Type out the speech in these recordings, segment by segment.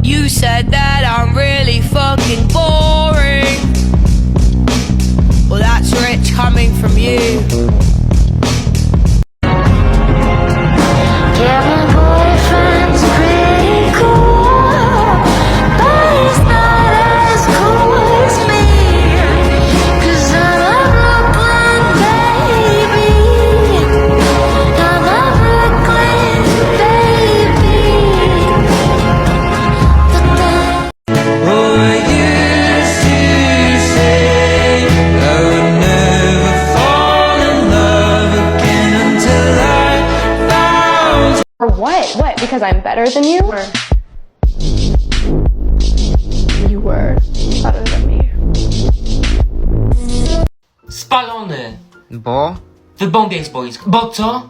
You said that I'm really fucking boring. Well, that's rich coming from you. Yeah, my boyfriend's pretty cool, but he's not as cool as me. 'Cause I'm a Brooklyn baby. I'm a Brooklyn baby. Oh, I used to say I would never fall in love again until I found. Or what? What? Because I'm better than you? Or you were better than me? Spalony! Bo? Wybąbiaj z boiska. Bo co?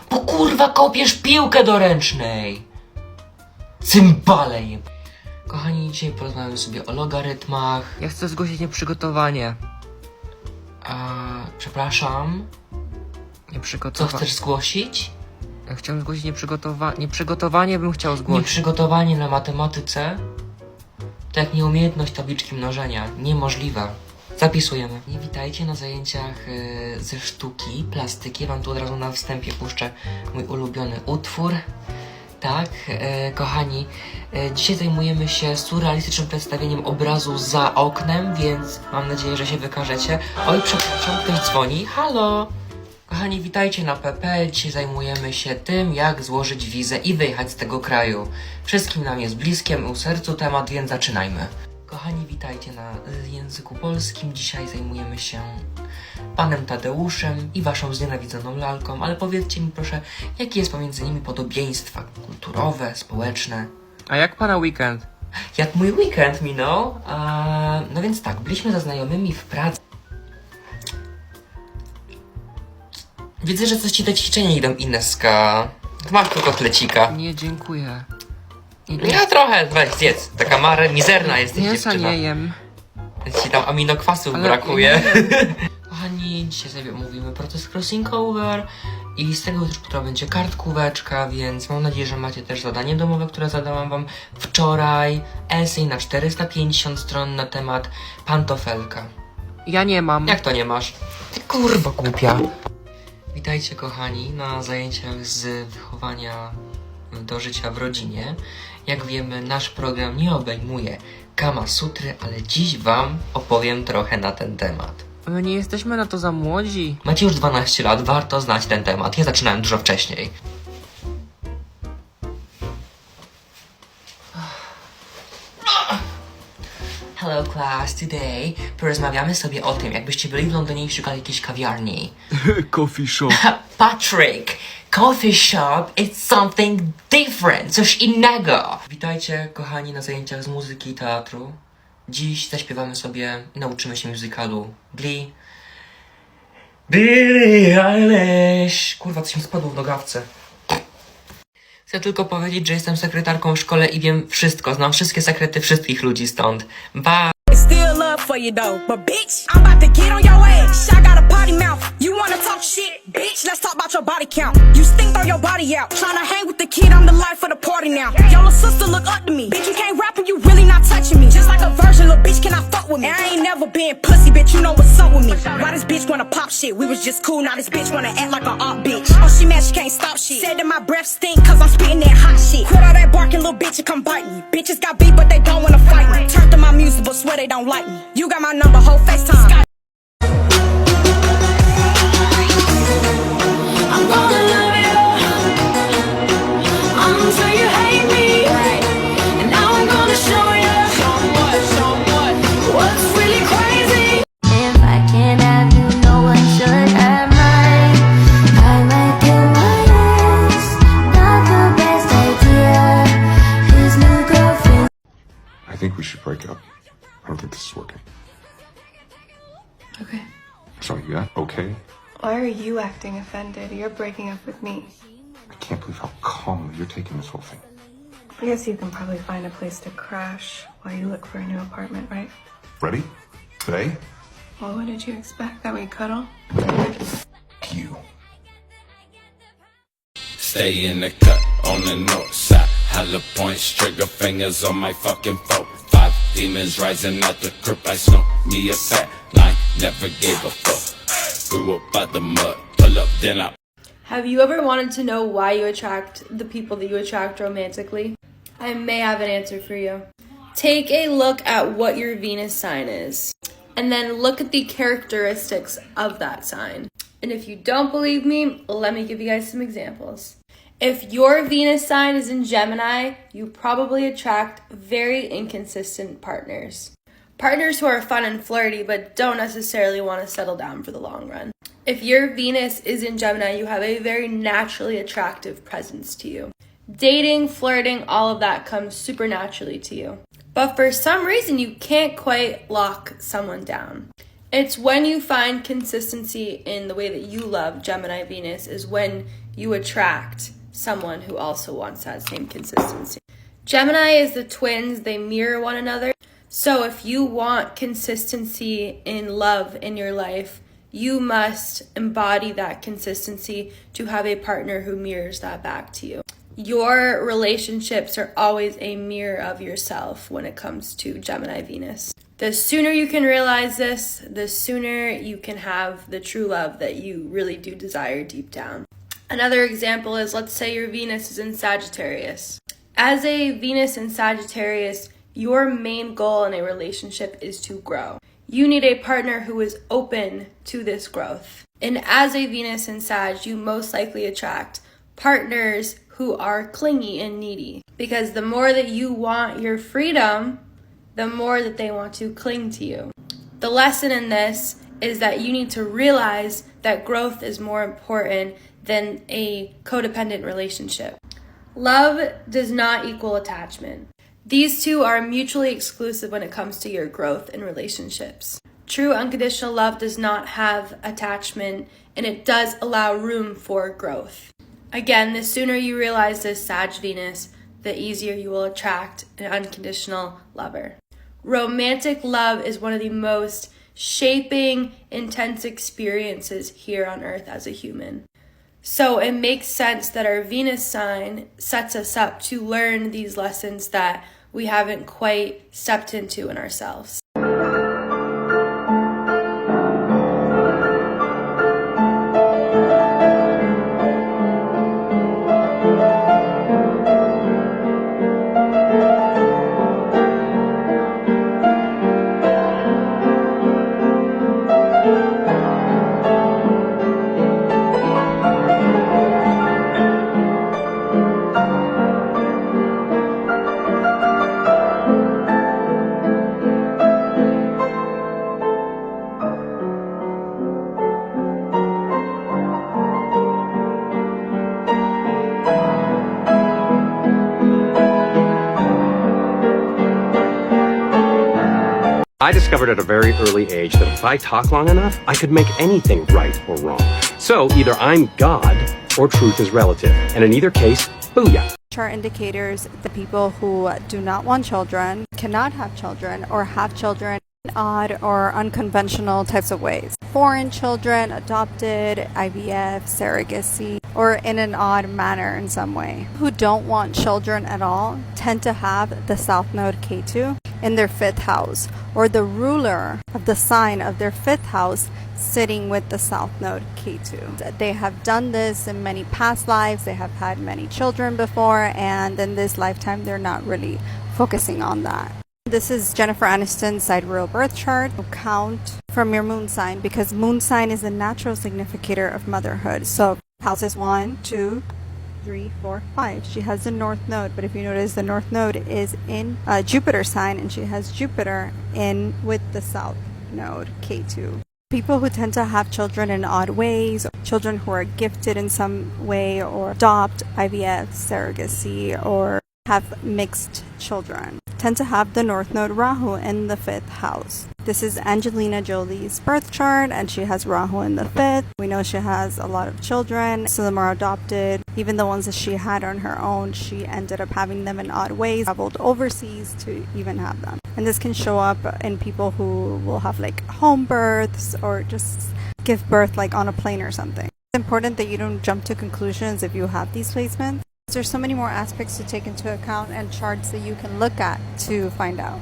Bo kurwa kopiesz piłkę do ręcznej! Cymbale! Kochani, dzisiaj porozmawiamy sobie o logarytmach. Ja chcę zgłosić nieprzygotowanie. Przepraszam, co Nieprzygotowanie. chcesz zgłosić? Ja chciałem zgłosić nieprzygotowanie bym chciał zgłosić. Nieprzygotowanie na matematyce? To jak nieumiejętność tabliczki mnożenia. Niemożliwe. Zapisujemy. Nie witajcie na zajęciach ze sztuki, plastyki. Wam tu od razu na wstępie puszczę mój ulubiony utwór. Tak, kochani, dzisiaj zajmujemy się surrealistycznym przedstawieniem obrazu za oknem, więc mam nadzieję, że się wykażecie. Oj, przepraszam, ktoś dzwoni. Halo! Kochani, witajcie na PP. Dzisiaj zajmujemy się tym, jak złożyć wizę i wyjechać z tego kraju. Wszystkim nam jest bliskiem u sercu temat, więc zaczynajmy. Kochani, witajcie na języku polskim. Dzisiaj zajmujemy się panem Tadeuszem i waszą znienawidzoną lalką, ale powiedzcie mi proszę, jakie jest pomiędzy nimi podobieństwa kulturowe, społeczne? A jak pana weekend? Jak mój weekend minął? No więc tak, byliśmy ze znajomymi w pracy. Widzę, że coś ci te ćwiczenia idą, Ineska. Masz tu kotlecika. Nie, dziękuję. Ja trochę, weź zjedz. Taka mizerna jesteś Mięsa dziewczyna. nie jem. Ci tam aminokwasów Ale brakuje. ja nie wiem. Kochani, dzisiaj sobie omówimy proces crossing over i z tego jutro będzie kartkóweczka, więc mam nadzieję, że macie też zadanie domowe, które zadałam wam wczoraj. Esej na 450 stron na temat pantofelka. Ja nie mam. Jak to nie masz? Ty kurwa głupia. Witajcie kochani na zajęciach z wychowania do życia w rodzinie. Jak wiemy, nasz program nie obejmuje Kama Sutry, ale dziś wam opowiem trochę na ten temat. My nie jesteśmy na to za młodzi. Macie już 12 lat, warto znać ten temat. Ja zaczynałem dużo wcześniej. Hello class, today porozmawiamy sobie o tym, jakbyście byli w Londynie i szukali jakiejś kawiarni. Coffee shop. Patrick, coffee shop is something different, coś innego. Witajcie kochani na zajęciach z muzyki i teatru. Dziś zaśpiewamy sobie i nauczymy się musicalu Glee. Billie Eilish. Kurwa, coś mi spadło w nogawce. Chcę tylko powiedzieć, że jestem sekretarką w szkole i wiem wszystko. Znam wszystkie sekrety wszystkich ludzi stąd. Bye. Still love for you though, but bitch, I'm about to get on your ass. I got a potty mouth. You wanna talk shit, bitch? Let's talk about your body count. You stink on your body out. Tryna hang with the kid, I'm the life of the party now. Your little sister look up to me. Bitch, you can't rap and you really not touching me. Just like a virgin, little bitch, can I fuck with me? And I ain't never been pussy, bitch, you know what's up with me. Why this bitch wanna pop shit? We was just cool, now this bitch wanna act like a op bitch. Oh, she mad, she can't stop shit. Said that my breath stink, cause I'm spitting that hot shit. Quit all that barking, little bitch, and come bite me. Bitches got beat, but they don't wanna fight me. Turn to my music, but swear they don't like me. You got my number, whole FaceTime. I'm gonna love you until you hate me, and now I'm gonna show you what's really crazy. If I can't have you, no one should have mine. I might do my best, not the best idea. His new girlfriend. I think we should break up. I don't think this is working. Okay. Sorry, yeah? Okay? Why are you acting offended? You're breaking up with me. I can't believe how calmly you're taking this whole thing. I guess you can probably find a place to crash while you look for a new apartment, right? Ready? Today? Well, what did you expect? That we cuddle? You. Stay in the cut on the north side. Hella points, trigger fingers on my fucking phone. 5 demons rising out the crypt. I smoke me a fat line, never gave a fuck. Grew up out the mud, pull up, then I. Have you ever wanted to know why you attract the people that you attract romantically? I may have an answer for you. Take a look at what your Venus sign is, and then look at the characteristics of that sign. And if you don't believe me, let me give you guys some examples. If your Venus sign is in Gemini, you probably attract very inconsistent partners. Partners who are fun and flirty but don't necessarily want to settle down for the long run. If your Venus is in Gemini, you have a very naturally attractive presence to you. Dating, flirting, all of that comes super naturally to you. But for some reason, you can't quite lock someone down. It's when you find consistency in the way that you love Gemini Venus is when you attract someone who also wants that same consistency. Gemini is the twins, they mirror one another. So if you want consistency in love in your life, you must embody that consistency to have a partner who mirrors that back to you. Your relationships are always a mirror of yourself when it comes to Gemini Venus. The sooner you can realize this, the sooner you can have the true love that you really do desire deep down. Another example is, let's say your Venus is in Sagittarius. As a Venus in Sagittarius, your main goal in a relationship is to grow. You need a partner who is open to this growth. And as a Venus in Sag, you most likely attract partners who are clingy and needy. Because the more that you want your freedom, the more that they want to cling to you. The lesson in this is that you need to realize that growth is more important than a codependent relationship. Love does not equal attachment. These two are mutually exclusive when it comes to your growth in relationships. True unconditional love does not have attachment, and it does allow room for growth. Again, the sooner you realize this, Sag Venus, the easier you will attract an unconditional lover. Romantic love is one of the most shaping, intense experiences here on Earth as a human. So it makes sense that our Venus sign sets us up to learn these lessons that we haven't quite stepped into in ourselves. I discovered at a very early age that if I talk long enough, I could make anything right or wrong. So either I'm God or truth is relative. And in either case, booyah. Chart indicators, the people who do not want children, cannot have children, or have children in odd or unconventional types of ways. Foreign children, adopted, IVF, surrogacy, or in an odd manner in some way. Who don't want children at all tend to have the South Node K2 in their 5th house, or the ruler of the sign of their 5th house sitting with the South Node K2. They have done this in many past lives, they have had many children before, and in this lifetime they're not really focusing on that. This is Jennifer Aniston's sidereal birth chart. Count from your moon sign, because moon sign is a natural significator of motherhood. So houses 1, 2, 3, 4, 5. She has the North Node, but if you notice, the North Node is in Jupiter sign, and she has Jupiter in with the South Node K2. People who tend to have children in odd ways, children who are gifted in some way, or adopt, IVF, surrogacy, or have mixed children, tend to have the North Node Rahu in the 5th house. This is Angelina Jolie's birth chart, and she has Rahu in the 5th. We know she has a lot of children. Some of them are adopted. Even the ones that she had on her own, she ended up having them in odd ways, traveled overseas to even have them. And this can show up in people who will have like home births, or just give birth like on a plane or something. It's important that you don't jump to conclusions if you have these placements. There's so many more aspects to take into account and charts that you can look at to find out.